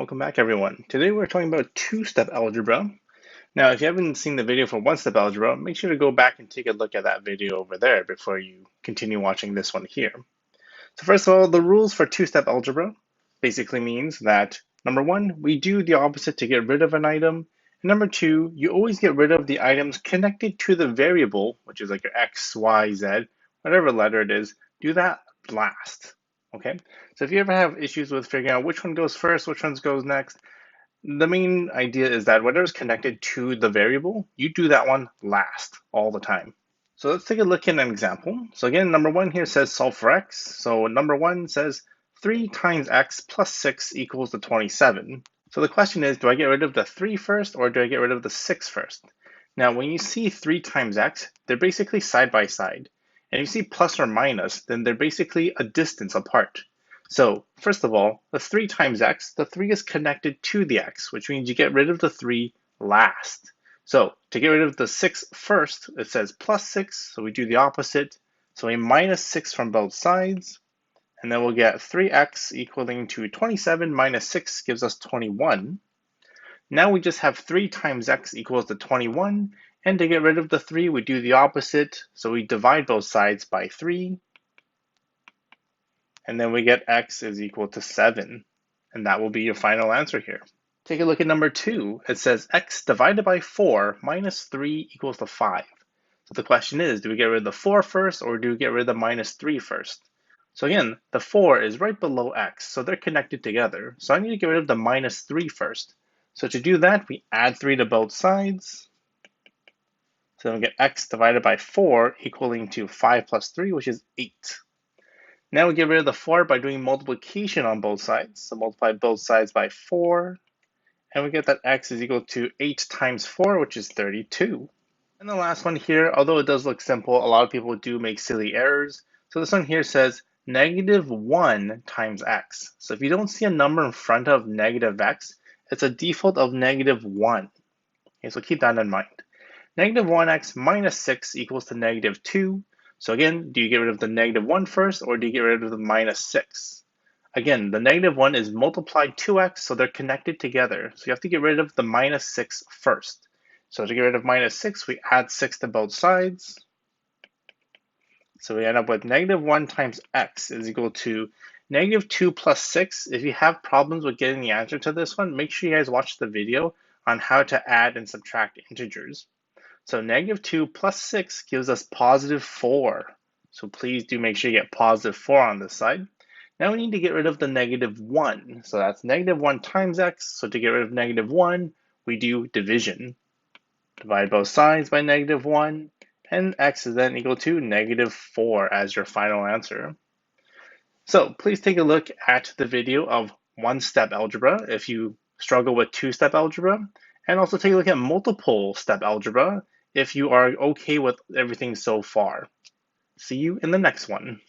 Welcome back, everyone. Today we're talking about two-step algebra. Now, if you haven't seen the video for one-step algebra, make sure to go back and take a look at that video over there before you continue watching this one here. So first of all, the rules for two-step algebra basically means that number one, we do the opposite to get rid of an item. And number two, you always get rid of the items connected to the variable, which is like your x, y, z, whatever letter it is, do that last. Okay, so if you ever have issues with figuring out which one goes first, which one goes next, the main idea is that whatever's connected to the variable, you do that one last all the time. So let's take a look at an example. So again, number one here says solve for x. So number one says 3 times x plus 6 equals to 27. So the question is, do I get rid of the 3 first or do I get rid of the 6 first? Now, when you see 3 times x, they're basically side by side. And you see plus or minus, then they're basically a distance apart. So first of all, the 3 times x, the 3 is connected to the x, which means you get rid of the 3 last. So to get rid of the 6 first, it says plus 6, so we do the opposite. So we minus 6 from both sides, and then we'll get 3x equaling to 27 minus 6 gives us 21. Now we just have 3 times x equals to 21, and to get rid of the 3, we do the opposite. So we divide both sides by 3, and then we get x is equal to 7, and that will be your final answer here. Take a look at number 2. It says x divided by 4 minus 3 equals to 5. So the question is, do we get rid of the 4 first, or do we get rid of the minus 3 first? So again, the 4 is right below x, so they're connected together. So I need to get rid of the minus 3 first. So to do that, we add 3 to both sides. So then we get x divided by 4 equaling to 5 plus 3, which is 8. Now we get rid of the 4 by doing multiplication on both sides. So multiply both sides by 4, and we get that x is equal to 8 times 4, which is 32. And the last one here, although it does look simple, a lot of people do make silly errors. So this one here says negative 1 times x. So if you don't see a number in front of negative x, it's a default of negative 1. Okay, so keep that in mind. Negative 1x minus 6 equals to negative 2. So again, do you get rid of the negative 1 first, or do you get rid of the minus 6? Again, the negative 1 is multiplied 2x, so they're connected together. So you have to get rid of the minus 6 first. So to get rid of minus 6, we add 6 to both sides. So we end up with negative 1 times x is equal to negative 2 plus 6. If you have problems with getting the answer to this one, make sure you guys watch the video on how to add and subtract integers. So negative 2 plus 6 gives us positive 4. So please do make sure you get positive 4 on this side. Now we need to get rid of the negative 1. So that's negative 1 times x. So to get rid of negative 1, we do division. Divide both sides by negative 1, and x is then equal to negative 4 as your final answer. So please take a look at the video of one-step algebra if you struggle with two-step algebra, and also take a look at multiple-step algebra if you are okay with everything so far. See you in the next one.